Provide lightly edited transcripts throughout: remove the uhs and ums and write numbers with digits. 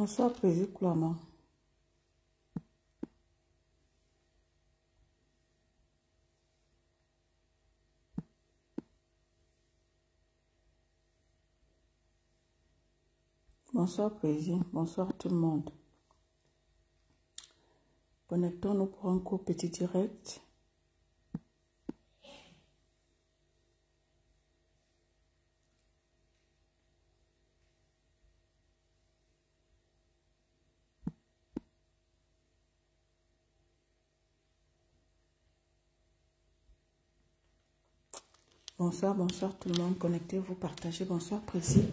Bonsoir, Président Clement. Bonsoir, Président. Bonsoir, tout le monde. Connectons-nous pour un court petit direct. Bonsoir, bonsoir tout le monde. Connectez-vous, partagez. Bonsoir, Président.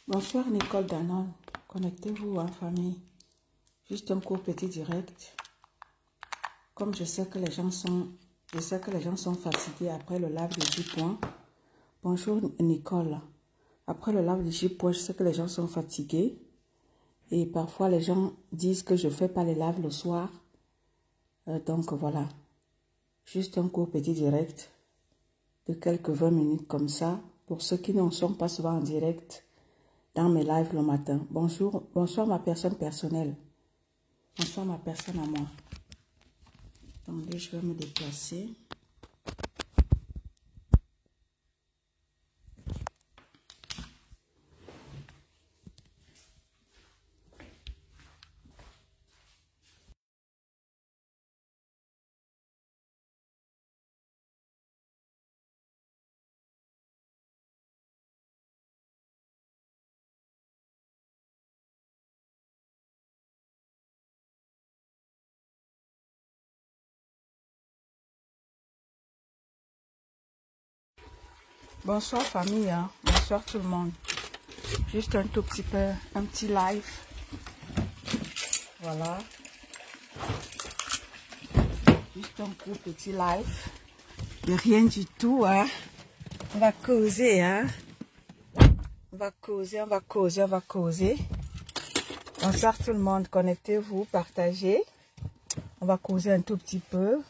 Bonsoir, Nicole Danon. Connectez-vous, hein, famille. Juste un court petit direct. Comme je sais que les gens sont fatigués après le live de 10 points. Bonjour, Nicole. Après le live de 10 points, je sais que les gens sont fatigués. Et parfois, les gens disent que je ne fais pas les lives le soir. Donc, voilà. Juste un court petit direct de quelques 20 minutes comme ça. Pour ceux qui ne sont pas souvent en direct dans mes lives le matin. Bonjour, bonsoir ma personne personnelle. Bonsoir ma personne à moi. Attendez, je vais me déplacer. Bonsoir famille, hein. Bonsoir tout le monde. Juste un tout petit peu, un petit live. Voilà. Juste un court petit live. De rien du tout, hein. On va causer, hein. On va causer, on va causer, on va causer. Bonsoir tout le monde, connectez-vous, partagez. On va causer un tout petit peu.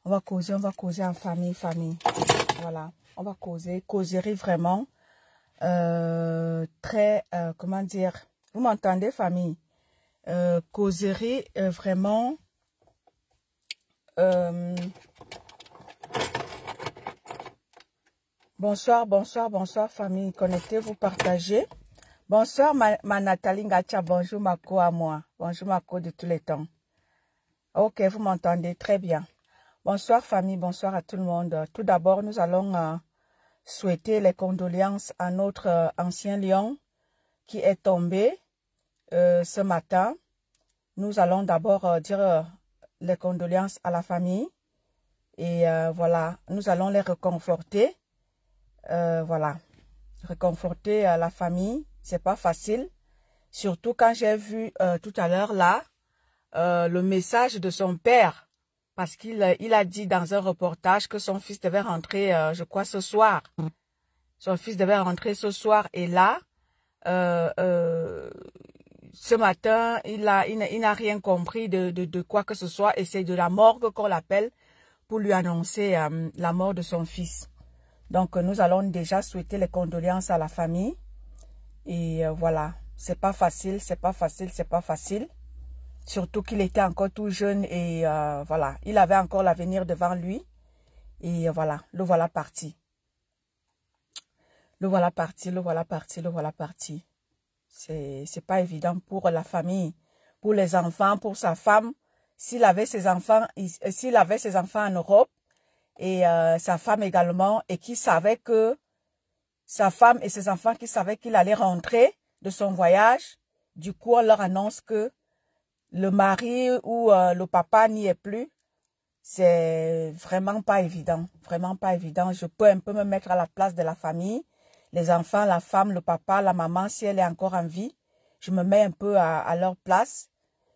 On va causer en famille. Voilà. On va causer, causerie vraiment très, comment dire, vous m'entendez famille? Causerie vraiment bonsoir famille, connectez-vous, partagez. Bonsoir ma Nathalie Ngacha, bonjour Mako à moi, bonjour Mako de tous les temps. Ok, vous m'entendez très bien. Bonsoir famille, bonsoir à tout le monde. Tout d'abord, nous allons souhaiter les condoléances à notre ancien lion qui est tombé ce matin. Nous allons d'abord dire les condoléances à la famille et voilà, nous allons les réconforter. Voilà, réconforter la famille, c'est pas facile. Surtout quand j'ai vu tout à l'heure là le message de son père. Parce qu'il a dit dans un reportage que son fils devait rentrer, je crois, ce soir. Son fils devait rentrer ce soir. Et là, ce matin, il n'a rien compris de quoi que ce soit. Et c'est de la morgue qu'on l'appelle pour lui annoncer la mort de son fils. Donc, nous allons déjà souhaiter les condoléances à la famille. Et voilà, c'est pas facile, c'est pas facile, c'est pas facile. Surtout qu'il était encore tout jeune et voilà, il avait encore l'avenir devant lui. Et voilà, le voilà parti. Le voilà parti. C'est pas évident pour la famille, pour les enfants, pour sa femme. S'il avait ses enfants en Europe, et sa femme également, et qui savait que sa femme et ses enfants qui savaient qu'il allait rentrer de son voyage. Du coup, on leur annonce que le mari ou le papa n'y est plus. C'est vraiment pas évident. Vraiment pas évident. Je peux un peu me mettre à la place de la famille. Les enfants, la femme, le papa, la maman, si elle est encore en vie. Je me mets un peu à leur place.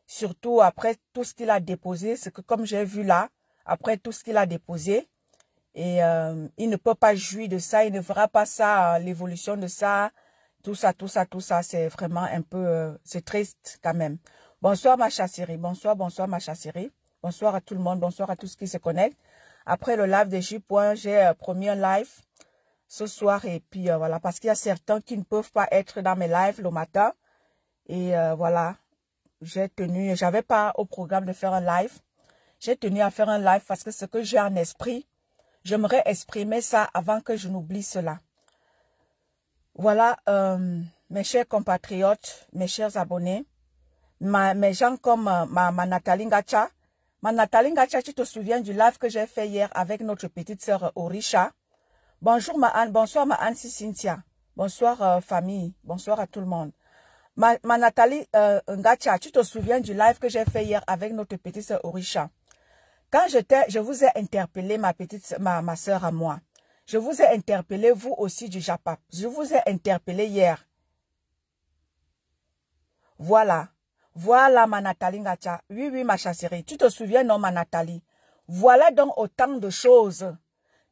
Surtout après tout ce qu'il a déposé. C'est que comme j'ai vu là, après tout ce qu'il a déposé, et il ne peut pas jouir de ça, il ne fera pas ça, l'évolution de ça, tout ça, c'est vraiment un peu, c'est triste quand même. Bonsoir ma chérie, bonsoir ma chérie, bonsoir à tout le monde, bonsoir à tous qui se connectent. Après le live de J. J'ai promis un live ce soir et puis voilà, parce qu'il y a certains qui ne peuvent pas être dans mes lives le matin. Et voilà, j'avais pas au programme de faire un live. J'ai tenu à faire un live parce que ce que j'ai en esprit, j'aimerais exprimer ça avant que je n'oublie cela. Voilà, mes chers compatriotes, mes chers abonnés, mes gens comme ma Nathalie Ngacha. Ma Nathalie Ngacha, tu te souviens du live que j'ai fait hier avec notre petite sœur Orisha? Bonjour ma Anne, bonsoir ma Anne Cynthia. Bonsoir famille, bonsoir à tout le monde. Ma Nathalie Ngacha, tu te souviens du live que j'ai fait hier avec notre petite sœur Orisha? Quand je vous ai interpellé, ma soeur à moi. Je vous ai interpellé, vous aussi, du Japap. Je vous ai interpellé hier. Voilà. Voilà, ma Nathalie Ngacha. Oui, ma chérie. Tu te souviens, non, ma Nathalie? Voilà donc autant de choses.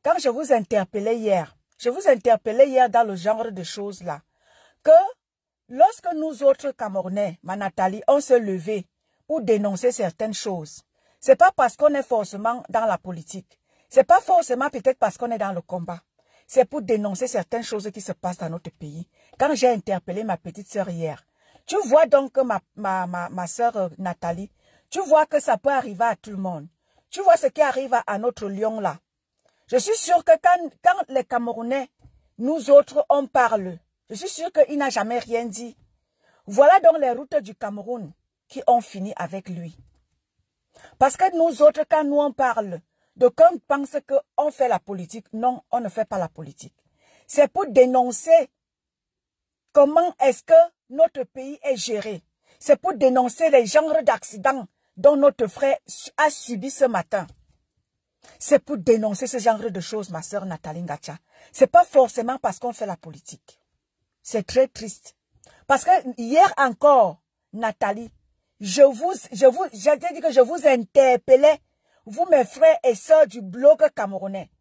Quand je vous interpellais hier, dans le genre de choses-là, que lorsque nous autres Camerounais, ma Nathalie, on se levait pour dénoncer certaines choses, c'est pas parce qu'on est forcément dans la politique. C'est pas forcément peut-être parce qu'on est dans le combat. C'est pour dénoncer certaines choses qui se passent dans notre pays. Quand j'ai interpellé ma petite sœur hier, tu vois donc que ma sœur Nathalie, tu vois que ça peut arriver à tout le monde. Tu vois ce qui arrive à notre lion là. Je suis sûre que quand les Camerounais, nous autres, on parle, je suis sûre qu'il n'a jamais rien dit. Voilà donc les routes du Cameroun qui ont fini avec lui. Parce que nous autres, quand nous on parle, d'aucuns pensent qu'on fait la politique. Non, on ne fait pas la politique. C'est pour dénoncer comment est-ce que notre pays est géré. C'est pour dénoncer les genres d'accidents dont notre frère a subi ce matin. C'est pour dénoncer ce genre de choses, ma soeur Nathalie Ngacha. C'est pas forcément parce qu'on fait la politique. C'est très triste. Parce que hier encore, Nathalie, j'ai dit que je vous interpellais, vous mes frères et sœurs du blog camerounais.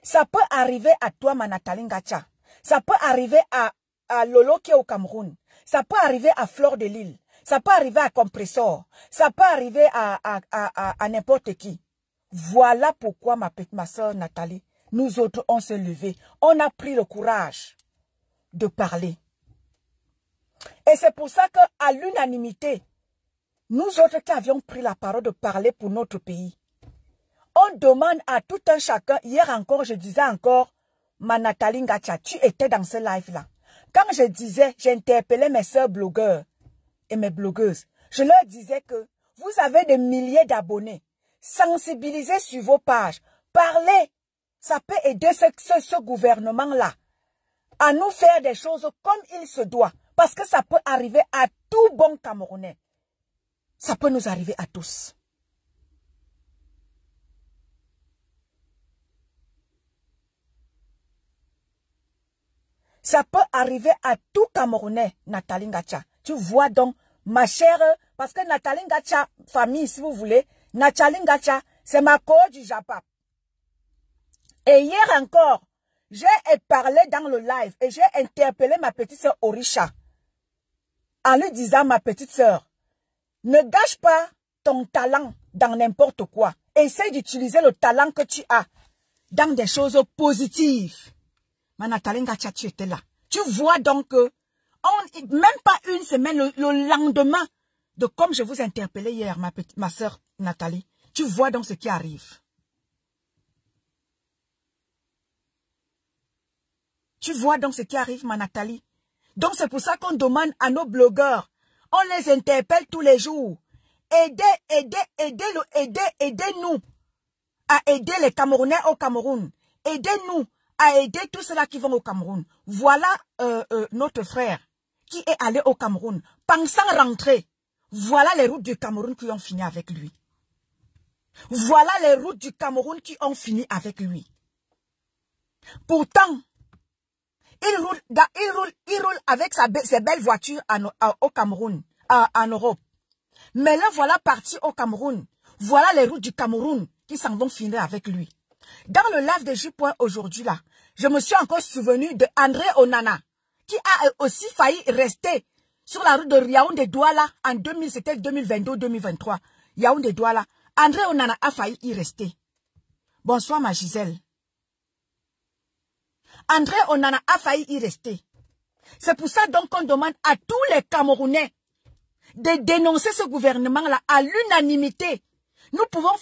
Ça peut arriver à toi, ma Nathalie Ngacha. Ça peut arriver à Lolo qui est au Cameroun. Ça peut arriver à Fleur de Lille. Ça peut arriver à Compressor. Ça peut arriver à n'importe qui. Voilà pourquoi ma soeur Nathalie, nous autres, on s'est levés. On a pris le courage de parler. Et c'est pour ça qu'à l'unanimité, nous autres qui avions pris la parole de parler pour notre pays, on demande à tout un chacun, hier encore, je disais encore, ma Nathalie Ngacha, tu étais dans ce live-là. Quand je disais, j'interpellais mes soeurs blogueurs et mes blogueuses, je leur disais que vous avez des milliers d'abonnés, sensibilisez sur vos pages, parlez, ça peut aider ce gouvernement-là à nous faire des choses comme il se doit, parce que ça peut arriver à tout bon Camerounais. Ça peut nous arriver à tous. Ça peut arriver à tout Camerounais, Nathalie Ngacha. Tu vois donc, ma chère, parce que Nathalie Ngacha, famille, si vous voulez, Nathalie Ngacha, c'est ma cour du Japap. Et hier encore, j'ai parlé dans le live et j'ai interpellé ma petite sœur Orisha en lui disant, ma petite sœur, ne gâche pas ton talent dans n'importe quoi. Essaye d'utiliser le talent que tu as dans des choses positives. Ma Nathalie Ngacha, tu étais là. Tu vois donc que, même pas une semaine, le lendemain de comme je vous interpellais hier, ma soeur Nathalie, tu vois donc ce qui arrive. Tu vois donc ce qui arrive, ma Nathalie. Donc c'est pour ça qu'on demande à nos blogueurs, On les interpelle tous les jours. Aidez-nous à aider les Camerounais au Cameroun. Aidez-nous à aider tous ceux-là qui vont au Cameroun. Voilà notre frère qui est allé au Cameroun. Pensant rentrer, voilà les routes du Cameroun qui ont fini avec lui. Voilà les routes du Cameroun qui ont fini avec lui. Pourtant, il roule avec ses belles voitures au Cameroun, en Europe. Mais là, voilà parti au Cameroun. Voilà les routes du Cameroun qui s'en vont finir avec lui. Dans le live de J-Point aujourd'hui, là, je me suis encore souvenu de André Onana, qui a aussi failli rester sur la route de Yaoundé-Douala en 2022-2023. Yaoundé-Douala. André Onana a failli y rester. Bonsoir, ma Gisèle. André Onana a failli y rester. C'est pour ça donc qu'on demande à tous les Camerounais de dénoncer ce gouvernement-là à l'unanimité. Nous pouvons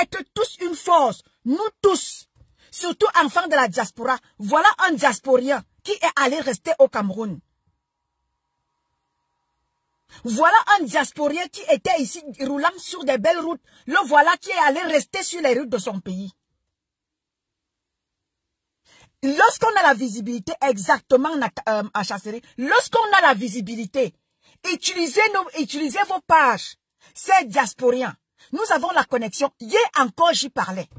être tous une force. Nous tous. Surtout enfants de la diaspora. Voilà un diasporien qui est allé rester au Cameroun. Voilà un diasporien qui était ici roulant sur des belles routes. Le voilà qui est allé rester sur les routes de son pays. Lorsqu'on a la visibilité, exactement à Chasserie, lorsqu'on a la visibilité, utilisez vos pages. C'est diasporien. Nous avons la connexion. Hier encore, j'y parlais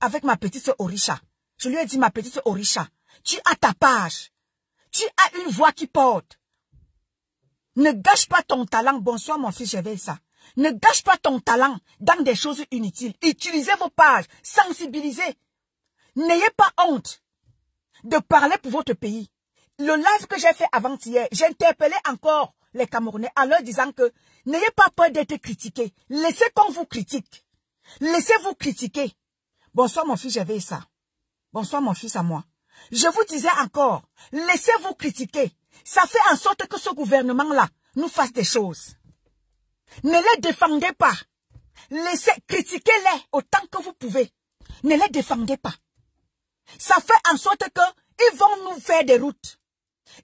avec ma petite sœur Orisha. Je lui ai dit, ma petite sœur Orisha, tu as ta page. Tu as une voix qui porte. Ne gâche pas ton talent. Bonsoir mon fils, je vais ça. Ne gâche pas ton talent dans des choses inutiles. Utilisez vos pages. Sensibilisez. N'ayez pas honte de parler pour votre pays. Le live que j'ai fait avant-hier, j'ai interpellé encore les Camerounais en leur disant que n'ayez pas peur d'être critiqués. Laissez qu'on vous critique. Laissez-vous critiquer. Bonsoir mon fils, j'avais ça. Bonsoir mon fils à moi. Je vous disais encore, laissez-vous critiquer. Ça fait en sorte que ce gouvernement-là nous fasse des choses. Ne les défendez pas. Critiquez-les autant que vous pouvez. Ne les défendez pas. Ça fait en sorte que ils vont nous faire des routes.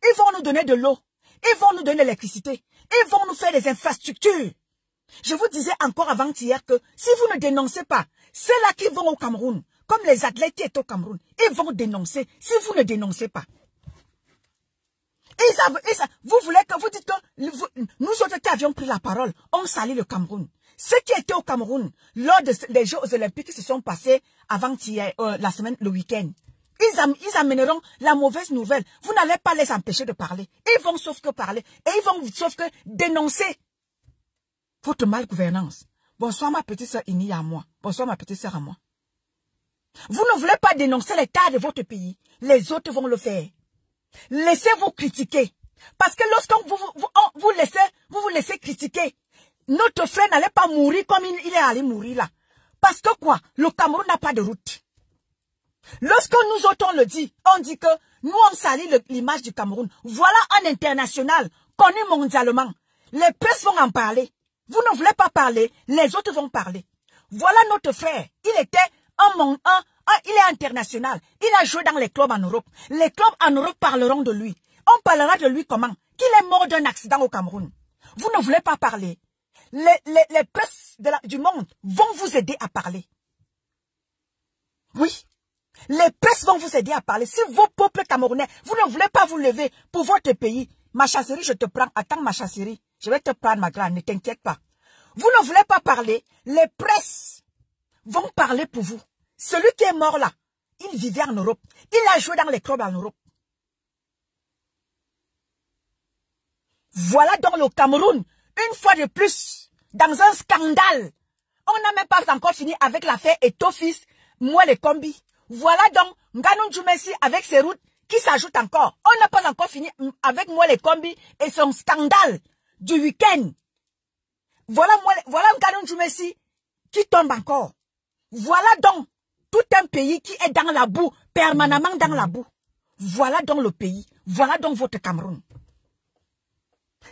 Ils vont nous donner de l'eau. Ils vont nous donner de l'électricité. Ils vont nous faire des infrastructures. Je vous disais encore avant-hier que si vous ne dénoncez pas, ceux-là qui vont au Cameroun, comme les athlètes qui sont au Cameroun, ils vont dénoncer si vous ne dénoncez pas. Vous voulez que vous dites que nous autres qui avions pris la parole, on salit le Cameroun. Ceux qui étaient au Cameroun, lors des Jeux olympiques qui se sont passés avant-hier, le week-end, ils amèneront la mauvaise nouvelle. Vous n'allez pas les empêcher de parler. Ils vont sauf que parler. Et ils vont sauf que dénoncer votre malgouvernance. Bonsoir ma petite soeur Ini à moi. Bonsoir ma petite soeur à moi. Vous ne voulez pas dénoncer l'état de votre pays. Les autres vont le faire. Laissez-vous critiquer. Parce que lorsqu'on vous laissez critiquer, notre frère n'allait pas mourir comme il est allé mourir là. Parce que quoi? Le Cameroun n'a pas de route. Lorsque nous autres on le dit, on dit que nous on salit l'image du Cameroun. Voilà un international connu mondialement. Les presses vont en parler. Vous ne voulez pas parler, les autres vont parler. Voilà notre frère. Il était il est international. Il a joué dans les clubs en Europe. Les clubs en Europe parleront de lui. On parlera de lui comment? Qu'il est mort d'un accident au Cameroun. Vous ne voulez pas parler. Les presses du monde vont vous aider à parler. Oui. Les presses vont vous aider à parler. Si vos peuples camerounais, vous ne voulez pas vous lever pour votre pays, ma chasserie, je te prends. Attends ma chasserie. Je vais te prendre ma grande, ne t'inquiète pas. Vous ne voulez pas parler, les presses vont parler pour vous. Celui qui est mort là, il vivait en Europe. Il a joué dans les clubs en Europe. Voilà donc le Cameroun, une fois de plus, dans un scandale. On n'a même pas encore fini avec l'affaire Etofis, Mouele Kombi. Voilà donc Nganou Djoumessi avec ses routes qui s'ajoutent encore. On n'a pas encore fini avec Mouele Kombi et son scandale du week-end. Voilà Nganou Djoumessi qui tombe encore. Voilà donc tout un pays qui est dans la boue, permanemment dans la boue. Voilà donc le pays. Voilà donc votre Cameroun.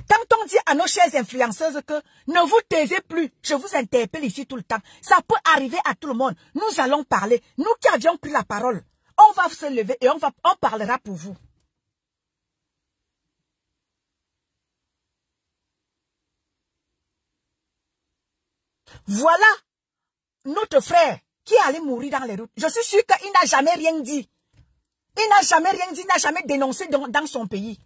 Quand on dit à nos chères influenceuses que ne vous taisez plus, je vous interpelle ici tout le temps. Ça peut arriver à tout le monde. Nous allons parler. Nous qui avions pris la parole, on va se lever et on parlera pour vous. Voilà notre frère qui est allé mourir dans les routes. Je suis sûr qu'il n'a jamais rien dit. Il n'a jamais rien dit, il n'a jamais dénoncé dans son pays.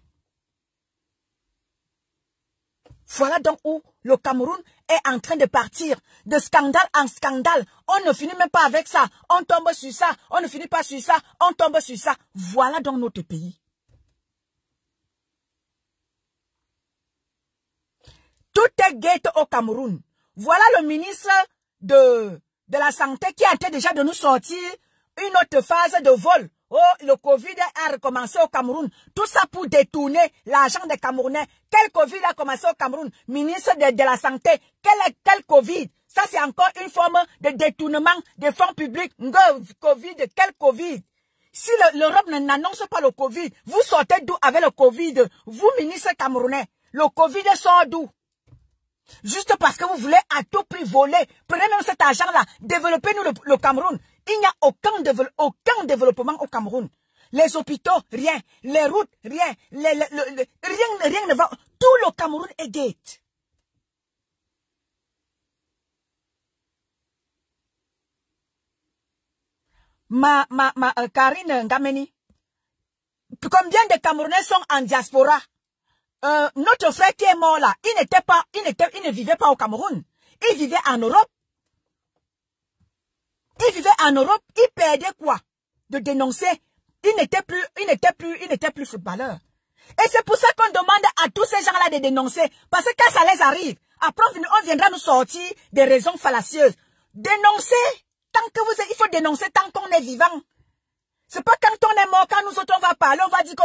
Voilà donc où le Cameroun est en train de partir de scandale en scandale. On ne finit même pas avec ça. On tombe sur ça. On ne finit pas sur ça. On tombe sur ça. Voilà donc notre pays. Tout est guette au Cameroun. Voilà le ministre de la Santé qui a été déjà de nous sortir une autre phase de vol. Oh, le Covid a recommencé au Cameroun. Tout ça pour détourner l'argent des Camerounais. Quel Covid a commencé au Cameroun? Ministre de la Santé. Quel Covid? Ça, c'est encore une forme de détournement des fonds publics. Covid, quel Covid? Si l'Europe n'annonce pas le Covid, vous sortez d'où avec le Covid? Vous, ministre camerounais, le Covid sort d'où? Juste parce que vous voulez à tout prix voler. Prenez même cet argent-là. Développez-nous le Cameroun. Il n'y a aucun développement au Cameroun. Les hôpitaux, rien. Les routes, rien. Rien ne va. Tout le Cameroun est gate. Karine Ngameni. Combien de Camerounais sont en diaspora? Notre frère qui est mort là, il ne vivait pas au Cameroun. Il vivait en Europe. Il vivait en Europe. Il perdait quoi? De dénoncer. Il n'était plus footballeur. Et c'est pour ça qu'on demande à tous ces gens-là de dénoncer. Parce que quand ça les arrive, après on viendra nous sortir des raisons fallacieuses. Dénoncer. Il faut dénoncer tant qu'on est vivant. C'est pas quand on est mort, quand nous autres on va parler, on va dire que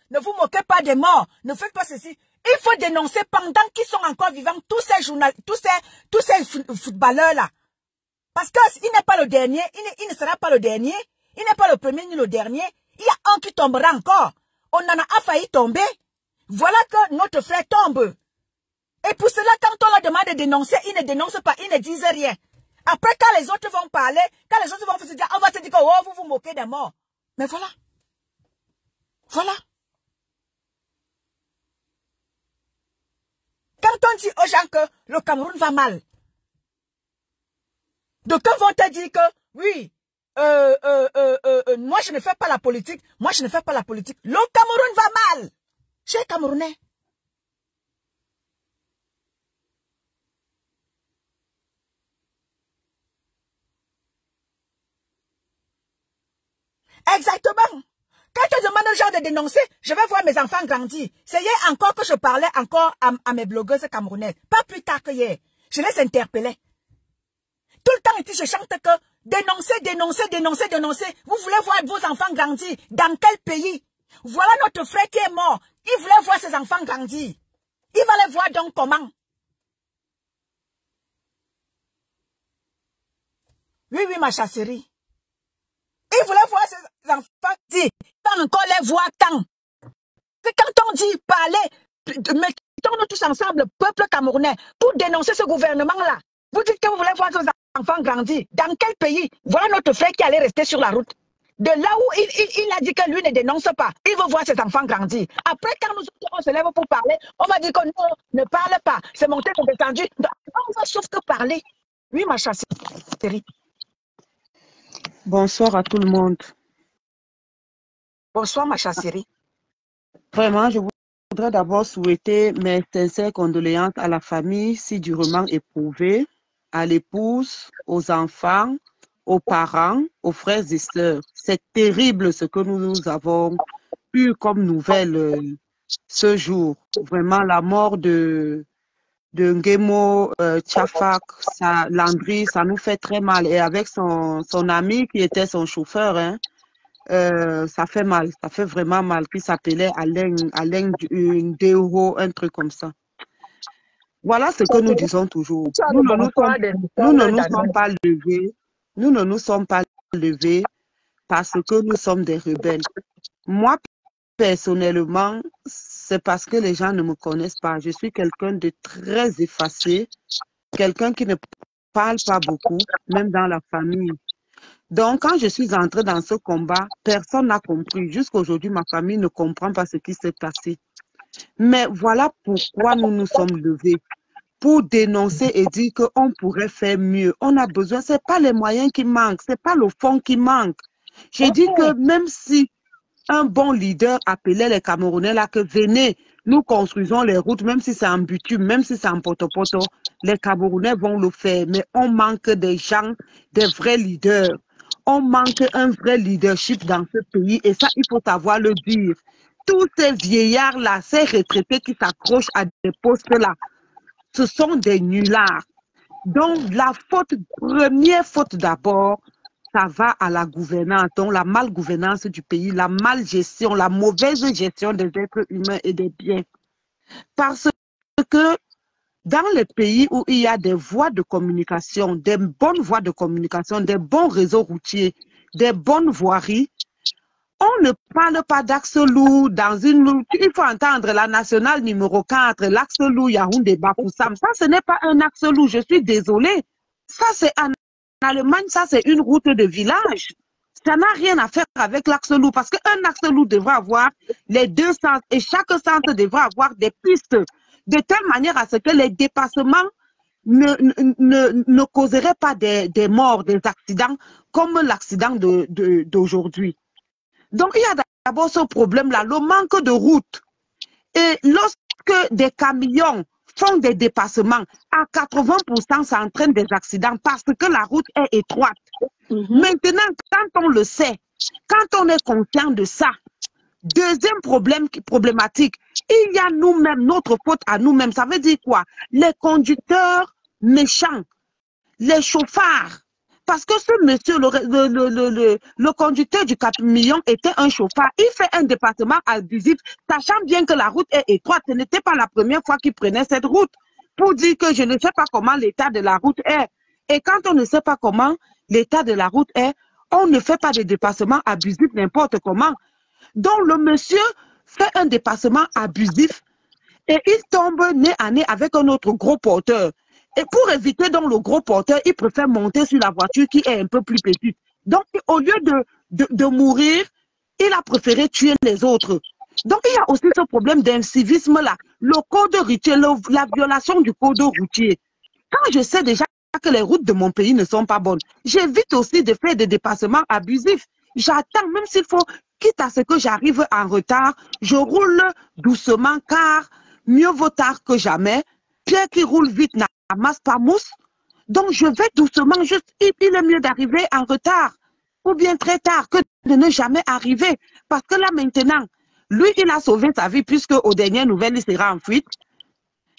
ne vous moquez pas des morts, ne faites pas ceci. Il faut dénoncer pendant qu'ils sont encore vivants tous ces footballeurs là. Parce qu'il n'est pas le dernier, il ne sera pas le dernier, il n'est pas le premier ni le dernier. Il y a un qui tombera encore. On en a failli tomber. Voilà que notre frère tombe. Et pour cela, quand on leur demande de dénoncer, ils ne dénoncent pas, ils ne disent rien. Après, quand les autres vont parler, quand les autres vont se dire, on va se dire que oh, vous vous moquez des morts. Mais voilà. Voilà. Quand on dit aux gens que le Cameroun va mal, d'aucuns vont te dire que oui, moi je ne fais pas la politique, moi je ne fais pas la politique. Le Cameroun va mal. Chez les Camerounais. Exactement. Quand je demande aux gens de dénoncer, je vais voir mes enfants grandir. C'est hier encore que je parlais encore à mes blogueuses camerounaises. Pas plus tard que hier. Je les interpellais. Tout le temps, je chante que dénoncer, dénoncer, dénoncer, dénoncer. Vous voulez voir vos enfants grandir. Dans quel pays? Voilà notre frère qui est mort. Il voulait voir ses enfants grandir. Il va les voir donc comment? Oui, oui, ma chasserie. Il voulait voir ses enfants dire, pas encore les voir tant. Quand on dit parler, mettons-nous tous ensemble, peuple camerounais, pour dénoncer ce gouvernement-là. Vous dites que vous voulez voir vos enfants grandir. Dans quel pays? Voilà notre frère qui allait rester sur la route. De là où il a dit que lui ne dénonce pas, il veut voir ses enfants grandir. Après, quand nous on se lève pour parler, on va dire que non, ne parle pas. C'est monté, c'est descendu. On va sauf que parler. Oui, ma chérie. Bonsoir à tout le monde. Bonsoir, ma chérie. Vraiment, je voudrais d'abord souhaiter mes sincères condoléances à la famille si durement éprouvée, à l'épouse, aux enfants, aux parents, aux frères et sœurs. C'est terrible ce que nous avons eu comme nouvelle ce jour. Vraiment, la mort de Nguemo Tchafak, Landry, ça nous fait très mal. Et avec son ami qui était son chauffeur, hein, ça fait mal, ça fait vraiment mal, qui s'appelait Alain Deuro, un truc comme ça. Voilà ce que nous disons toujours. Nous ne nous sommes pas levés, nous ne nous sommes pas levés parce que nous sommes des rebelles. Moi, personnellement, c'est parce que les gens ne me connaissent pas. Je suis quelqu'un de très effacé, quelqu'un qui ne parle pas beaucoup, même dans la famille. Donc, quand je suis entrée dans ce combat, personne n'a compris. Jusqu'à aujourd'hui, ma famille ne comprend pas ce qui s'est passé. Mais voilà pourquoi nous nous sommes levés. pour dénoncer et dire qu'on pourrait faire mieux. On a besoin, ce n'est pas les moyens qui manquent, ce n'est pas le fond qui manque. J'ai dit que même si un bon leader appelait les Camerounais là que venez, nous construisons les routes, même si c'est en bitume, même si c'est en poto-poto, les Camerounais vont le faire. Mais on manque des gens, des vrais leaders. On manque un vrai leadership dans ce pays et ça, il faut savoir le dire. Tous ces vieillards-là, ces retraités qui s'accrochent à des postes-là, ce sont des nullards. Donc, la faute, première faute d'abord, ça va à la gouvernance, donc la malgouvernance du pays, la malgestion, la mauvaise gestion des êtres humains et des biens. Parce que dans les pays où il y a des voies de communication, des bonnes voies de communication, des bons réseaux routiers, des bonnes voiries, on ne parle pas d'axe lourd dans une... Il faut entendre la nationale numéro 4, l'axe lourd Yaoundé-Bafoussam. Ça, ce n'est pas un axe lourd, je suis désolée. Ça, c'est en Allemagne, ça, c'est une route de village. Ça n'a rien à faire avec l'axe lourd parce qu'un axe lourd devrait avoir les deux sens et chaque sens devrait avoir des pistes de telle manière à ce que les dépassements ne causeraient pas des morts, des accidents comme l'accident d'aujourd'hui. Donc, il y a d'abord ce problème-là, le manque de route. Et lorsque des camions font des dépassements, à 80%, ça entraîne des accidents parce que la route est étroite. Maintenant, quand on le sait, quand on est conscient de ça, deuxième problématique, il y a nous-mêmes, notre faute à nous-mêmes. Ça veut dire quoi? Les conducteurs méchants, les chauffards. Parce que ce monsieur, le conducteur du camion était un chauffard. Il fait un dépassement abusif, sachant bien que la route est étroite. Ce n'était pas la première fois qu'il prenait cette route pour dire que je ne sais pas comment l'état de la route est. Et quand on ne sait pas comment l'état de la route est, on ne fait pas de dépassement abusif n'importe comment. Donc le monsieur fait un dépassement abusif et il tombe nez à nez avec un autre gros porteur. Et pour éviter donc le gros porteur, il préfère monter sur la voiture qui est un peu plus petite. Donc, au lieu de mourir, il a préféré tuer les autres. Donc, il y a aussi ce problème d'incivisme-là. Le code routier, la violation du code routier. Quand je sais déjà que les routes de mon pays ne sont pas bonnes, j'évite aussi de faire des dépassements abusifs. J'attends, même s'il faut, quitte à ce que j'arrive en retard, je roule doucement car mieux vaut tard que jamais. Pierre qui roule vite n'amasse pas mousse. Donc, je vais doucement, juste, il est mieux d'arriver en retard ou bien très tard que de ne jamais arriver. Parce que là, maintenant, lui, il a sauvé sa vie puisque aux dernières nouvelles, il sera en fuite.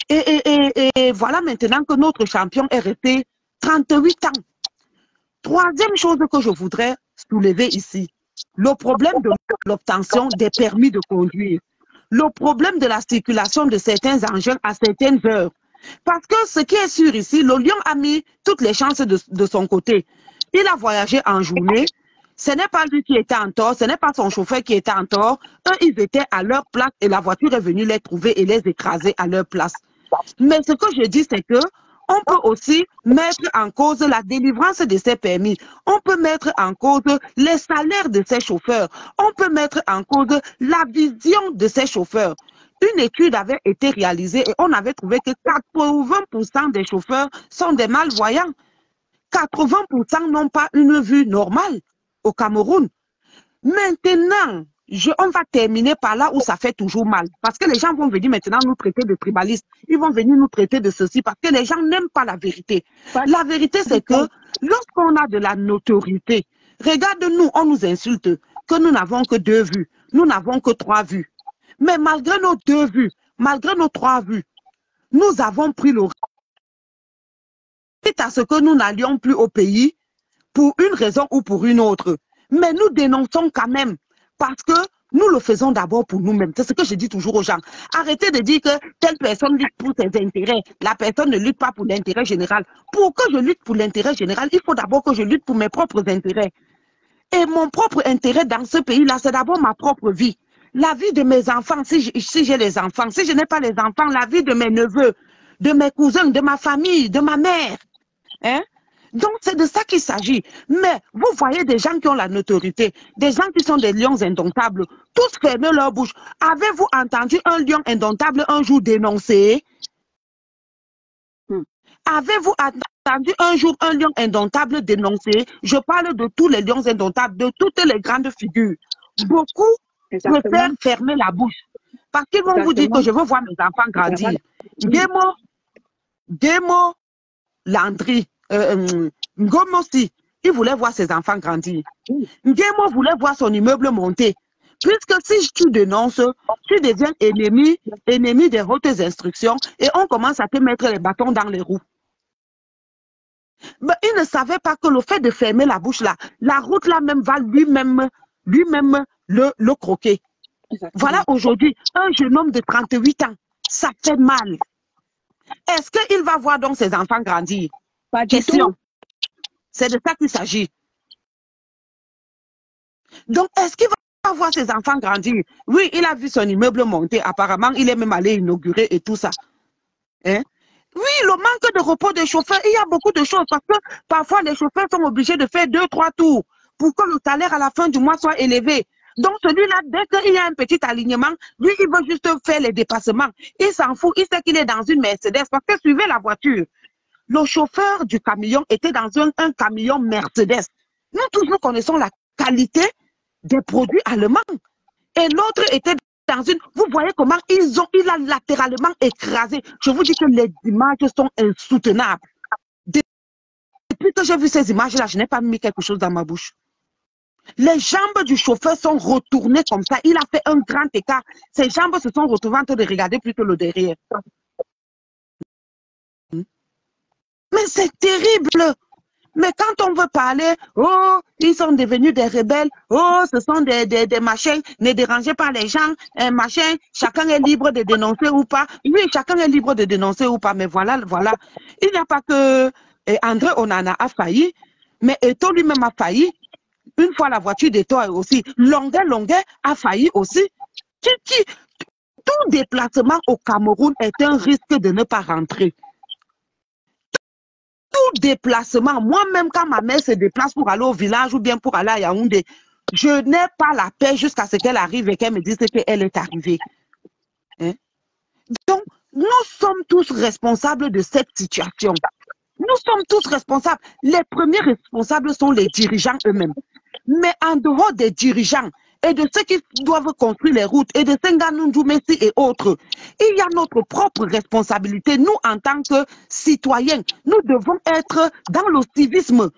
Et voilà maintenant que notre champion est resté 38 ans. Troisième chose que je voudrais soulever ici, le problème de l'obtention des permis de conduire. Le problème de la circulation de certains engins à certaines heures. Parce que ce qui est sûr ici, le lion a mis toutes les chances de son côté. Il a voyagé en journée. Ce n'est pas lui qui était en tort, ce n'est pas son chauffeur qui était en tort. Eux, ils étaient à leur place et la voiture est venue les trouver et les écraser à leur place. Mais ce que je dis, c'est que on peut aussi mettre en cause la délivrance de ces permis. On peut mettre en cause les salaires de ces chauffeurs. On peut mettre en cause la vision de ces chauffeurs. Une étude avait été réalisée et on avait trouvé que 80% des chauffeurs sont des malvoyants. 80% n'ont pas une vue normale au Cameroun. Maintenant, on va terminer par là où ça fait toujours mal. Parce que les gens vont venir maintenant nous traiter de tribalistes. Ils vont venir nous traiter de ceci parce que les gens n'aiment pas la vérité. La vérité, c'est que lorsqu'on a de la notoriété, regarde-nous, on nous insulte que nous n'avons que 2 vues. Nous n'avons que 3 vues. Mais malgré nos 2 vues, malgré nos 3 vues, nous avons pris le risque à ce que nous n'allions plus au pays pour une raison ou pour une autre. Mais nous dénonçons quand même parce que nous le faisons d'abord pour nous-mêmes. C'est ce que je dis toujours aux gens. Arrêtez de dire que telle personne lutte pour ses intérêts. La personne ne lutte pas pour l'intérêt général. Pour que je lutte pour l'intérêt général, il faut d'abord que je lutte pour mes propres intérêts. Et mon propre intérêt dans ce pays-là, c'est d'abord ma propre vie. La vie de mes enfants, si j'ai les enfants. Si je n'ai pas les enfants, la vie de mes neveux, de mes cousins, de ma famille, de ma mère. Hein? Donc, c'est de ça qu'il s'agit. Mais vous voyez des gens qui ont la notoriété, des gens qui sont des lions indomptables, tous fermer leur bouche. Avez-vous entendu un lion indomptable un jour dénoncer? Avez-vous entendu un jour un lion indomptable dénoncer? Je parle de tous les lions indomptables, de toutes les grandes figures. Beaucoup préfèrent fermer la bouche. Parce qu'ils vont vous dire que je veux voir mes enfants grandir. Demo Landry, Ngomo aussi, il voulait voir ses enfants grandir. Ngemo voulait voir son immeuble monter. Puisque si tu dénonces, tu deviens ennemi des hautes instructions et on commence à te mettre les bâtons dans les roues. Mais il ne savait pas que le fait de fermer la bouche là, la route là même va lui-même le croquer. Exactement. Voilà aujourd'hui, un jeune homme de 38 ans, ça fait mal. Est-ce qu'il va voir donc ses enfants grandir? Pas du tout. C'est de ça qu'il s'agit. Donc, est-ce qu'il va voir ses enfants grandir? Oui, il a vu son immeuble monter. Apparemment, il est même allé inaugurer et tout ça. Hein? Oui, le manque de repos des chauffeurs, il y a beaucoup de choses parce que parfois, les chauffeurs sont obligés de faire 2-3 tours pour que le salaire à la fin du mois soit élevé. Donc, celui-là, dès qu'il y a un petit alignement, lui, il veut juste faire les dépassements. Il s'en fout, il sait qu'il est dans une Mercedes parce que suivez la voiture. Le chauffeur du camion était dans un camion Mercedes. Nous tous, nous connaissons la qualité des produits allemands. Et l'autre était dans une... Vous voyez comment il a latéralement écrasé. Je vous dis que les images sont insoutenables. Depuis que j'ai vu ces images-là, je n'ai pas mis quelque chose dans ma bouche. Les jambes du chauffeur sont retournées comme ça. Il a fait un grand écart. Ses jambes se sont retrouvées en train de regarder plutôt le derrière. Mais c'est terrible. Mais quand on veut parler, oh, ils sont devenus des rebelles, oh, ce sont des machins, ne dérangez pas les gens, un machin, chacun est libre de dénoncer ou pas. Oui, chacun est libre de dénoncer ou pas, mais voilà. Il n'y a pas que André Onana a failli, mais Eto'o lui-même a failli. Une fois la voiture d'Eto'o aussi, Longuet a failli aussi. Tout déplacement au Cameroun est un risque de ne pas rentrer. Tout déplacement, moi-même quand ma mère se déplace pour aller au village ou bien pour aller à Yaoundé, je n'ai pas la paix jusqu'à ce qu'elle arrive et qu'elle me dise qu'elle est arrivée. Hein? Donc, nous sommes tous responsables de cette situation. Nous sommes tous responsables. Les premiers responsables sont les dirigeants eux-mêmes. Mais en dehors des dirigeants et de ceux qui doivent construire les routes et de Senghane Messi et autres, il y a notre propre responsabilité. Nous, en tant que citoyens, nous devons être dans le civisme.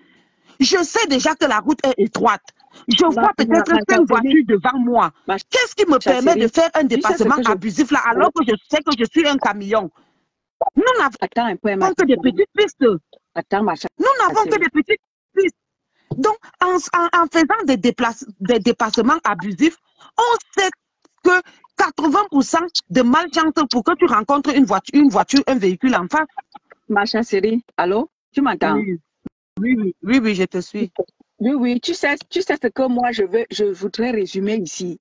Je sais déjà que la route est étroite. Je vois peut-être 5 voitures devant moi. Qu'est-ce qui me permet de faire un dépassement abusif là alors que je sais que je suis un camion? Nous n'avons que des petites pistes. Nous n'avons que des petites pistes. Donc, en faisant des dépassements abusifs, on sait que 80% de malchance pour que tu rencontres une voiture, un véhicule en face. Macha Série, allô? Tu m'entends? Oui, je te suis. Oui, tu sais ce que moi je voudrais résumer ici.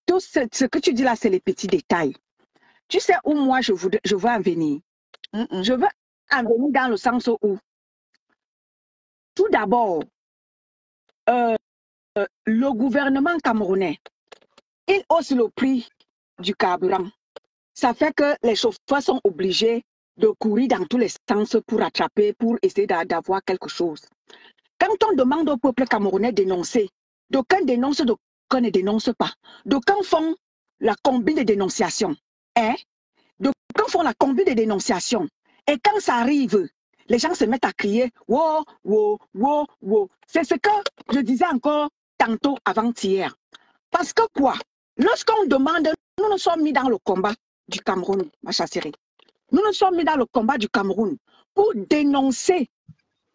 Tout ce que tu dis là, c'est les petits détails. Tu sais où moi je veux en venir? Je veux en venir dans le sens où, tout d'abord, le gouvernement camerounais, il hausse le prix du carburant. Ça fait que les chauffeurs sont obligés de courir dans tous les sens pour attraper, pour essayer d'avoir quelque chose. Quand on demande au peuple camerounais de dénoncer, d'aucuns dénoncent, d'aucuns ne dénoncent pas. D'aucuns font la combine de dénonciation. D'aucuns font la combine de dénonciation. Et quand ça arrive, les gens se mettent à crier « wow, wow, wow, wow ». C'est ce que je disais encore tantôt avant-hier. Parce que quoi? Lorsqu'on demande, nous nous sommes mis dans le combat du Cameroun, ma chérie. Nous nous sommes mis dans le combat du Cameroun pour dénoncer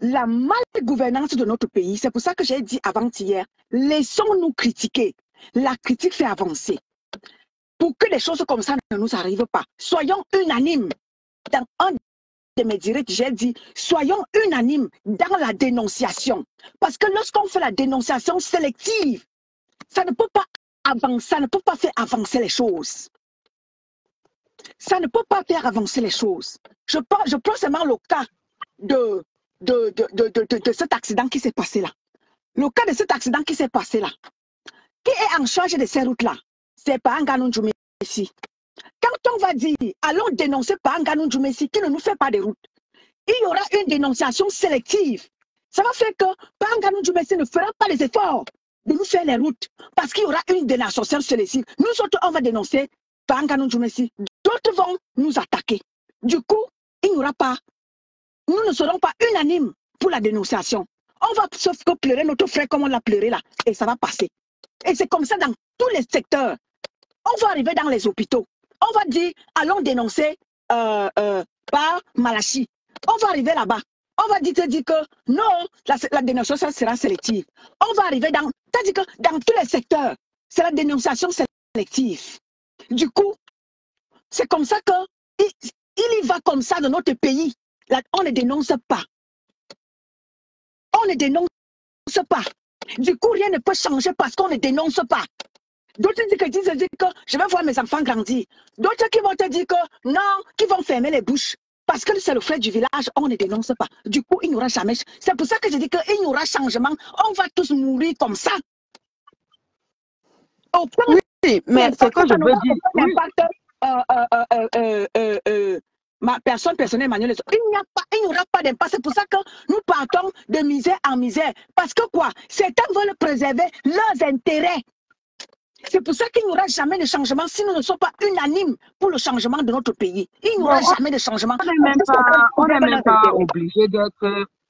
la malgouvernance de notre pays. C'est pour ça que j'ai dit avant-hier, laissons-nous critiquer. La critique fait avancer. Pour que les choses comme ça ne nous arrivent pas, soyons unanimes. Dans un de mes directs, j'ai dit, soyons unanimes dans la dénonciation. Parce que lorsqu'on fait la dénonciation sélective, ça ne peut pas avancer, ça ne peut pas faire avancer les choses. Ça ne peut pas faire avancer les choses. Je prends seulement le cas de cet accident qui s'est passé là. Le cas de cet accident qui s'est passé là. Qui est en charge de ces routes-là? C'est pas Nganou Messi. Quand on va dire, allons dénoncer par Nganou Messi qui ne nous fait pas de route, il y aura une dénonciation sélective. Ça va faire que Panganou Djoumessi ne fera pas les efforts de nous faire les routes parce qu'il y aura une dénonciation sélective. Nous autres, on va dénoncer Panganou Djoumessi. D'autres vont nous attaquer. Du coup, il n'y aura pas, nous ne serons pas unanimes pour la dénonciation. On va sauf que pleurer notre frère comme on l'a pleuré là et ça va passer. Et c'est comme ça dans tous les secteurs. On va arriver dans les hôpitaux. On va dire, allons dénoncer par Malachi. On va arriver là-bas. On va dire que non, la dénonciation sera sélective. On va arriver dans, c'est-à-dire que dans tous les secteurs, c'est la dénonciation sélective. Du coup, c'est comme ça que il y va comme ça dans notre pays. Là, on ne dénonce pas. On ne dénonce pas. Du coup, rien ne peut changer parce qu'on ne dénonce pas. D'autres disent que je vais voir mes enfants grandir. D'autres qui vont te dire que non, qui vont fermer les bouches. Parce que c'est le fait du village, on ne dénonce pas. Du coup, il n'y aura jamais. C'est pour ça que je dis qu'il n'y aura changement. On va tous mourir comme ça. Oui, mais c'est que je veux dire. Ma personne personnelle, Emmanuel, il n'y aura pas d'impact. C'est pour ça que nous partons de misère en misère. Parce que quoi? Certains veulent préserver leurs intérêts. C'est pour ça qu'il n'y aura jamais de changement si nous ne sommes pas unanimes pour le changement de notre pays. Il n'y aura jamais de changement.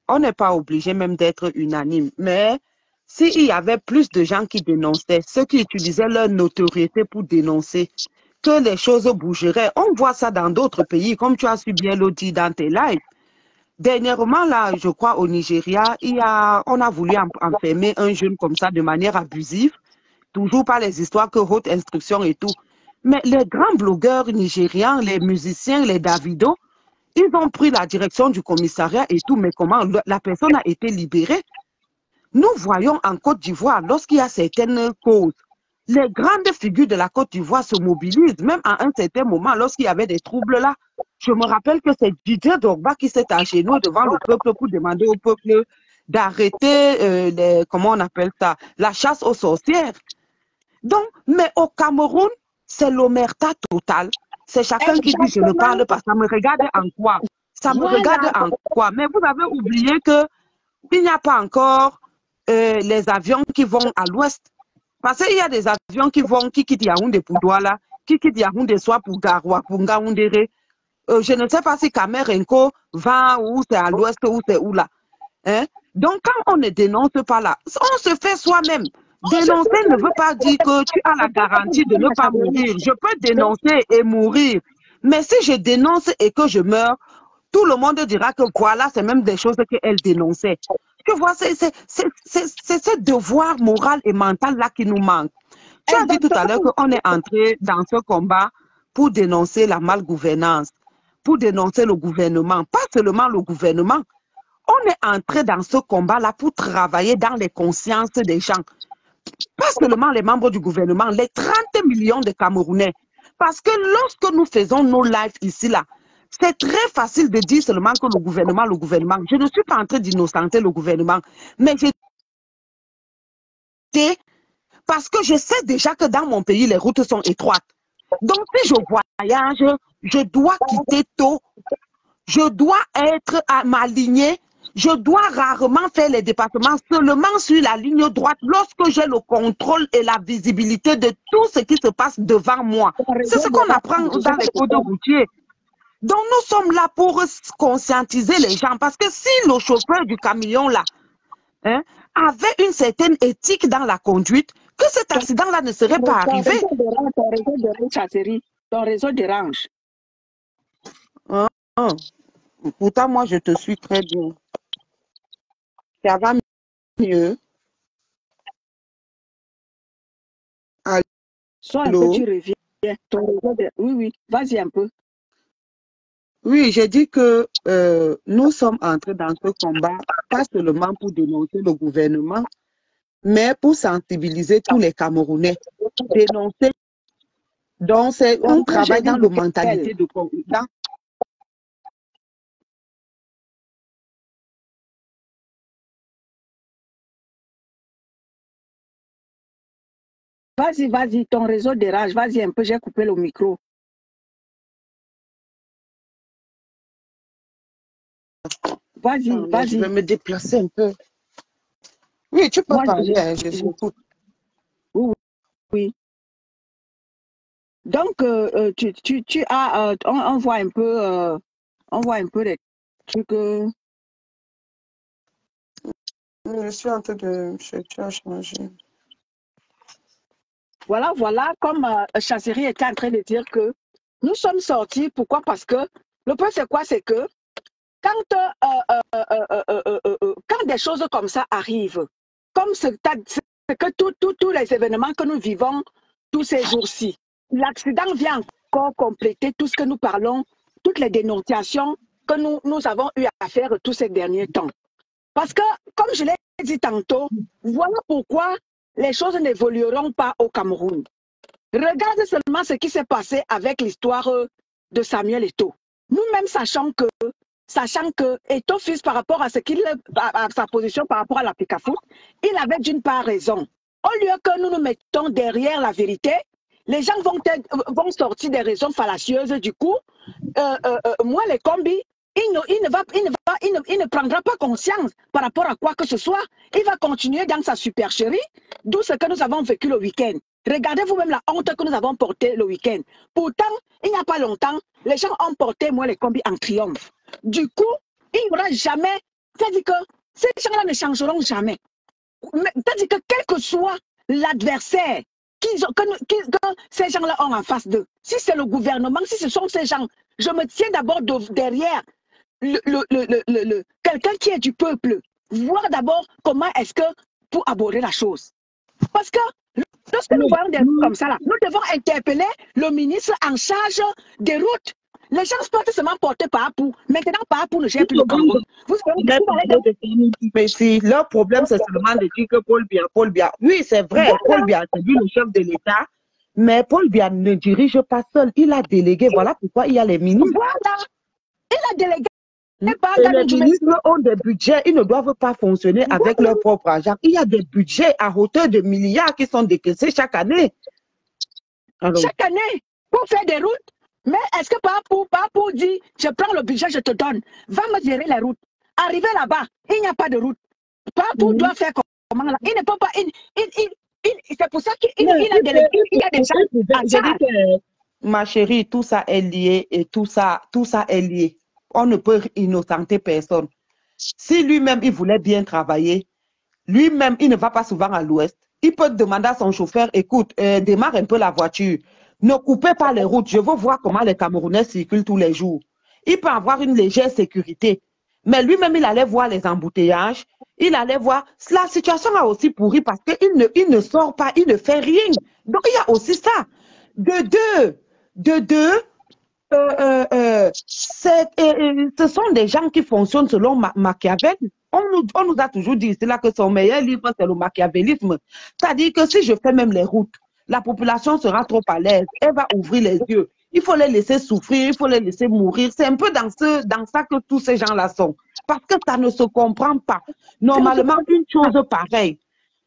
On n'est pas obligé même d'être unanime. Mais s'il y avait plus de gens qui dénonçaient, ceux qui utilisaient leur notoriété pour dénoncer, que les choses bougeraient. On voit ça dans d'autres pays, comme tu as su bien le dire dans tes lives. Dernièrement, là, je crois au Nigeria, on a voulu enfermer un jeune comme ça de manière abusive. Toujours par les histoires que haute instruction et tout. Mais les grands blogueurs nigérians, les musiciens, les Davido, ils ont pris la direction du commissariat et tout, mais comment la personne a été libérée? Nous voyons en Côte d'Ivoire, lorsqu'il y a certaines causes, les grandes figures de la Côte d'Ivoire se mobilisent, même à un certain moment, lorsqu'il y avait des troubles là. Je me rappelle que c'est Didier Drogba qui s'est agenouillé devant le peuple pour demander au peuple d'arrêter, comment on appelle ça, la chasse aux sorcières. Donc, mais au Cameroun, c'est l'omerta totale. C'est chacun qui dit je ne parle pas. Ça me regarde en quoi? Ça me regarde en quoi? Mais vous avez oublié qu'il n'y a pas encore les avions qui vont à l'ouest. Parce qu'il y a des avions qui quittent Yaoundé pour Douala, qui quittent Yaoundé soit pour Garoua, pour Ngaoundéré. Je ne sais pas si Camerenco va ou c'est à l'ouest ou c'est où là. Hein? Donc, quand on ne dénonce pas là, on se fait soi-même. Dénoncer ne veut pas dire que tu as la garantie de ne pas mourir. Je peux dénoncer et mourir. Mais si je dénonce et que je meurs, tout le monde dira que voilà, c'est même des choses qu'elle dénonçait. Tu vois, c'est ce devoir moral et mental là qui nous manque. Tu as dit tout à l'heure qu'on est entré dans ce combat pour dénoncer la malgouvernance, pour dénoncer le gouvernement, pas seulement le gouvernement. On est entré dans ce combat-là pour travailler dans les consciences des gens. Pas seulement les membres du gouvernement, les 30 millions de Camerounais. Parce que lorsque nous faisons nos lives ici, là, c'est très facile de dire seulement que le gouvernement. Je ne suis pas en train d'innocenter le gouvernement, mais parce que je sais déjà que dans mon pays, les routes sont étroites. Donc, si je voyage, je dois quitter tôt. Je dois être à m'aligner. Je dois rarement faire les dépassements seulement sur la ligne droite lorsque j'ai le contrôle et la visibilité de tout ce qui se passe devant moi. C'est ce qu'on apprend dans les codes routiers. Donc, nous sommes là pour conscientiser les gens parce que si le chauffeur du camion là avait une certaine éthique dans la conduite, que cet accident-là ne serait pas arrivé. Ton réseau dérange. Pourtant, moi, je te suis très bien. Ça va mieux. Soit un peu, tu reviens. Oui, vas-y un peu. Oui, j'ai dit que nous sommes entrés dans ce combat, pas seulement pour dénoncer le gouvernement, mais pour sensibiliser tous les Camerounais. Dénoncer. Donc, on travaille dans la mentalité de... Vas-y, ton réseau dérange. Vas-y un peu, j'ai coupé le micro. Vas-y, Je vais vas-y. me déplacer un peu. Oui, tu peux Moi, parler, hein, je t'écoute. oui, oui. Donc, tu as, on on voit un peu les trucs. Je suis en train de chercher à changer. Voilà, voilà, comme Chaziri était en train de dire que nous sommes sortis. Pourquoi? Parce que le point, c'est quoi? C'est que quand, quand des choses comme ça arrivent, comme c'est que tous les événements que nous vivons tous ces jours-ci, l'accident vient encore compléter tout ce que nous parlons, toutes les dénonciations que nous avons eu à faire tous ces derniers temps. Parce que, comme je l'ai dit tantôt, voilà pourquoi les choses n'évolueront pas au Cameroun. Regarde seulement ce qui s'est passé avec l'histoire de Samuel Eto'o. Nous-mêmes sachant que Eto'o fils par rapport à à sa position par rapport à l'Africafoot, il avait d'une part raison. Au lieu que nous nous mettons derrière la vérité, les gens vont sortir des raisons fallacieuses. Du coup, moi, les combis, il ne prendra pas conscience par rapport à quoi que ce soit. Il va continuer dans sa supercherie, d'où ce que nous avons vécu le week-end. Regardez vous-même la honte que nous avons portée le week-end. Pourtant, il n'y a pas longtemps, les gens ont porté, moi, les combis en triomphe. Du coup, il n'y aura jamais, c'est-à-dire que ces gens-là ne changeront jamais. C'est-à-dire que quel que soit l'adversaire que ces gens-là ont en face d'eux, si c'est le gouvernement, si ce sont ces gens, je me tiens d'abord derrière quelqu'un qui est du peuple, voir d'abord comment est-ce que pour aborder la chose. Parce que lorsque nous voyons des trucs comme ça, là, nous devons interpeller le ministre en charge des routes. Les gens portent seulement portés par pour. Maintenant, par pour ne gère plus le Cameroun. Vous Mais si leur problème, c'est seulement de dire que Paul Biya. Oui, c'est vrai, voilà. Paul Biya, c'est lui le chef de l'État, mais Paul Biya ne dirige pas seul. Il a délégué. Voilà pourquoi il y a les ministres. Voilà. Il a délégué. Et les ministres ont des budgets, ils ne doivent pas fonctionner avec leur propre argent. Il y a des budgets à hauteur de milliards qui sont décaissés chaque année. Alors, chaque année, pour faire des routes. Mais est-ce que Papou dit, je prends le budget, je te donne, va me gérer les routes. Arrivé là-bas, il n'y a pas de route. Papou doit faire comment là? Il ne peut pas, c'est pour ça qu'il a délégué, il y a des gens. Ma chérie, tout ça est lié et tout ça est lié. On ne peut innocenter personne. Si lui-même, il voulait bien travailler, lui-même, il ne va pas souvent à l'ouest. Il peut demander à son chauffeur, écoute, démarre un peu la voiture. Ne coupez pas les routes. Je veux voir comment les Camerounais circulent tous les jours. Il peut avoir une légère sécurité. Mais lui-même, il allait voir les embouteillages. Il allait voir. La situation a aussi pourri parce qu'il ne sort pas, il ne fait rien. Donc, il y a aussi ça. De deux, ce sont des gens qui fonctionnent selon Machiavel. On nous a toujours dit là que son meilleur livre, c'est le machiavélisme. C'est-à-dire que si je fais même les routes, la population sera trop à l'aise. Elle va ouvrir les yeux. Il faut les laisser souffrir, il faut les laisser mourir. C'est un peu dans ça que tous ces gens-là sont. Parce que ça ne se comprend pas. Normalement, une chose pareille,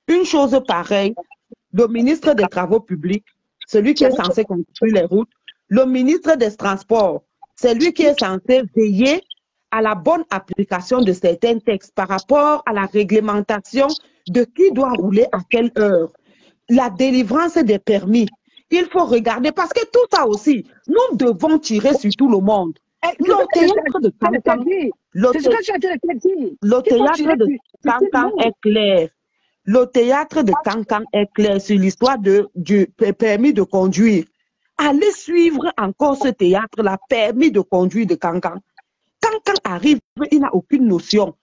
le ministre des Travaux publics, celui qui est censé construire les routes, le ministre des Transports, c'est lui qui est censé veiller à la bonne application de certains textes par rapport à la réglementation de qui doit rouler à quelle heure. La délivrance des permis. Il faut regarder parce que tout ça aussi, nous devons tirer sur tout le monde. Le théâtre de Cancan, est clair. Le théâtre de Cancan est clair sur l'histoire du permis de conduire. Allez suivre encore ce théâtre-là, permis de conduire de Cancan. Cancan arrive, il n'a aucune notion.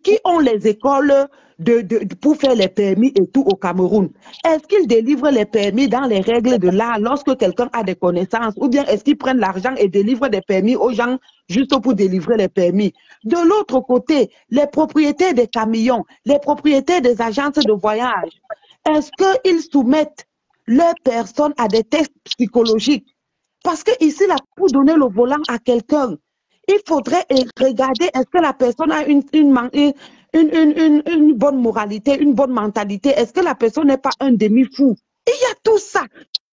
Qui ont les écoles pour faire les permis et tout au Cameroun, est-ce qu'ils délivrent les permis dans les règles de l'art lorsque quelqu'un a des connaissances, ou bien est-ce qu'ils prennent l'argent et délivrent des permis aux gens juste pour délivrer les permis? De l'autre côté, les propriétaires des camions, les propriétaires des agences de voyage, est-ce qu'ils soumettent leurs personnes à des tests psychologiques? Parce que ici, là, pour donner le volant à quelqu'un, il faudrait regarder est-ce que la personne a une bonne moralité, une bonne mentalité. Est-ce que la personne n'est pas un demi-fou? Il y a tout ça.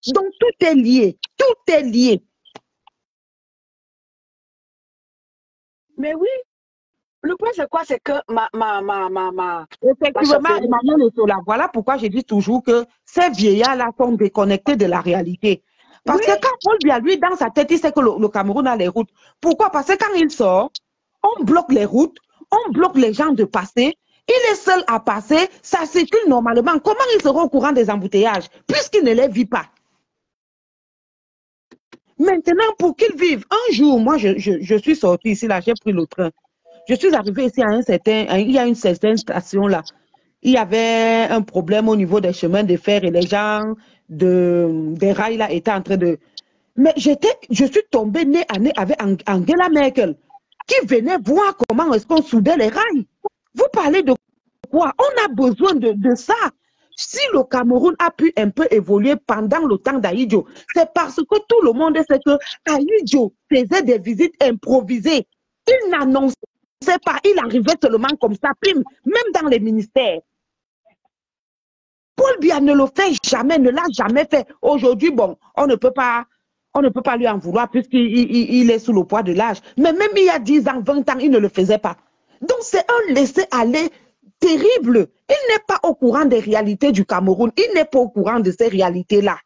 Donc, tout est lié. Tout est lié. Mais oui, Le point, c'est quoi? C'est que Effectivement, Emmanuel Esola, voilà pourquoi je dis toujours que ces vieillards-là sont déconnectés de la réalité. Parce oui, que quand Paul Biya, lui, dans sa tête, il sait que le Cameroun a les routes. Pourquoi? Parce que quand il sort, on bloque les routes, on bloque les gens de passer. Il est seul à passer, ça circule normalement. Comment il sera au courant des embouteillages puisqu'il ne les vit pas? Maintenant, pour qu'ils vivent, un jour, moi, je suis sortie ici, là, j'ai pris le train. Je suis arrivée ici il y a une certaine station là. Il y avait un problème au niveau des chemins de fer et les gens des rails là étaient en train de... Mais je suis tombée nez à nez avec Angela Merkel qui venait voir comment est-ce qu'on soudait les rails. Vous parlez de quoi? On a besoin de ça. Si le Cameroun a pu un peu évoluer pendant le temps d'Ahidjo, c'est parce que tout le monde sait que Ahidjo faisait des visites improvisées. Il n'annonçait pas, il arrivait seulement comme ça, pim, même dans les ministères. Paul Biya ne le fait jamais, ne l'a jamais fait. Aujourd'hui, bon, on ne peut pas lui en vouloir puisqu'il est sous le poids de l'âge. Mais même il y a 10 ans, 20 ans, il ne le faisait pas. Donc c'est un laisser-aller terrible. Il n'est pas au courant des réalités du Cameroun. Il n'est pas au courant de ces réalités-là.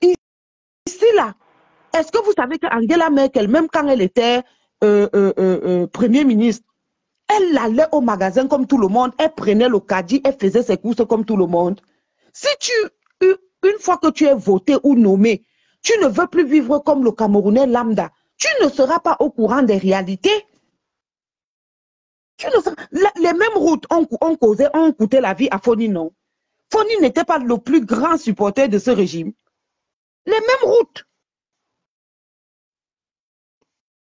Ici, là, est-ce que vous savez qu'Angela Merkel, même quand elle était Premier ministre, elle allait au magasin comme tout le monde, elle prenait le caddie, elle faisait ses courses comme tout le monde. Si une fois que tu es voté ou nommé, tu ne veux plus vivre comme le Camerounais lambda, tu ne seras pas au courant des réalités. Les mêmes routes ont coûté la vie à Foni, non? Foni n'était pas le plus grand supporter de ce régime. Les mêmes routes.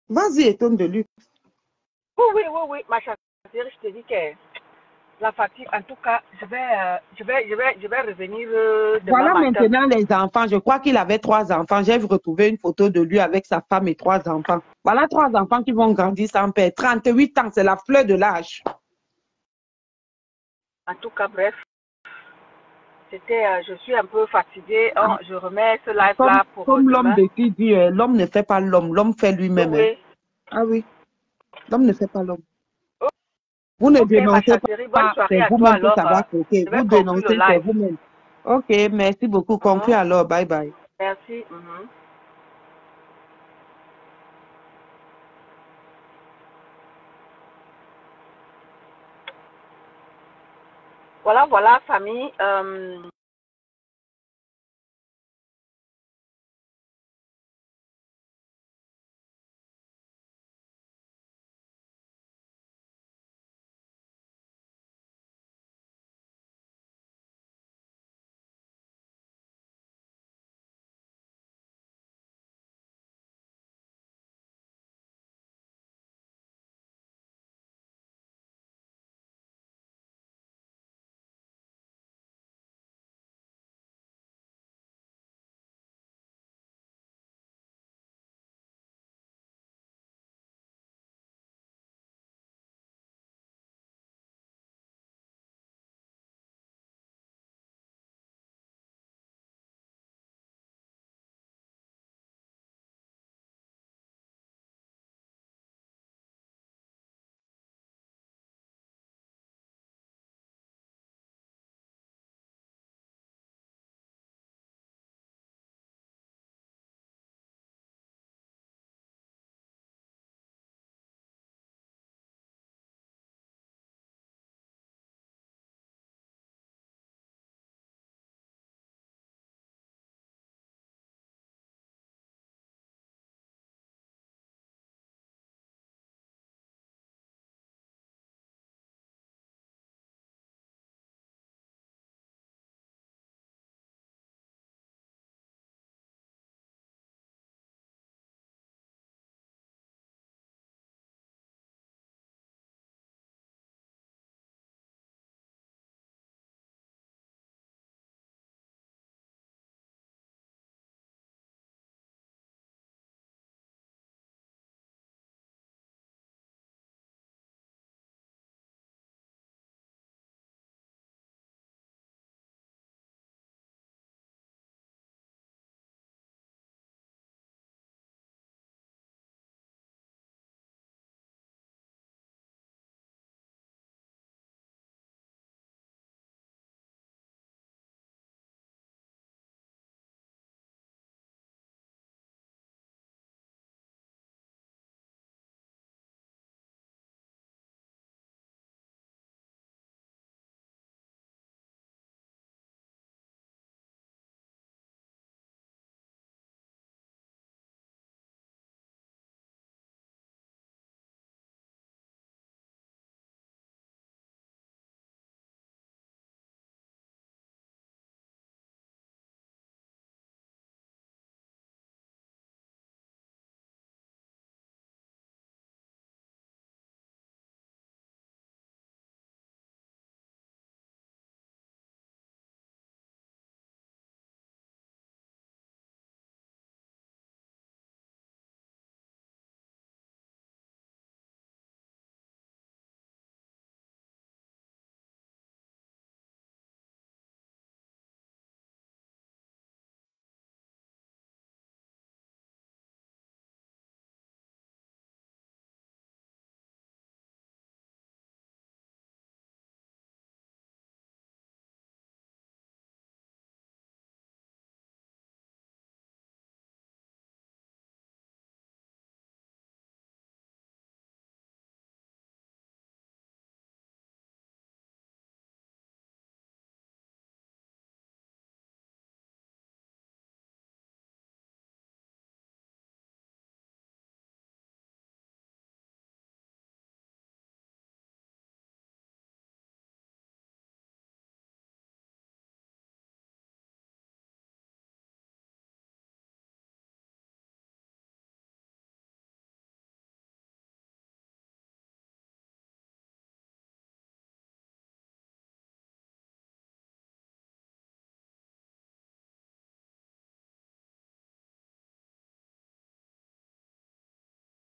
Vas-y, étonne de lui. Oui, ma chérie, je te dis que la fatigue, en tout cas, je vais revenir demain Voilà matin. maintenant les enfants. Je crois qu'il avait 3 enfants. J'ai retrouvé une photo de lui avec sa femme et 3 enfants. Voilà 3 enfants qui vont grandir sans père. 38 ans, c'est la fleur de l'âge. En tout cas, bref, je suis un peu fatiguée. Oh, je remets ce live-là pour Comme l'homme demain. de qui dit, l'homme ne fait pas l'homme fait lui-même. Oui. Hein. Ah oui, l'homme ne fait pas l'homme. Vous ne Ok, ma dénoncez chérie, bonne pas, soirée c'est à toi. vous-même que Alors, ça va croquer. je vais Vous conclure le dénoncez, c'est live. vous-même. Ok, merci beaucoup. Conclu alors, bye bye. Merci. Voilà, famille.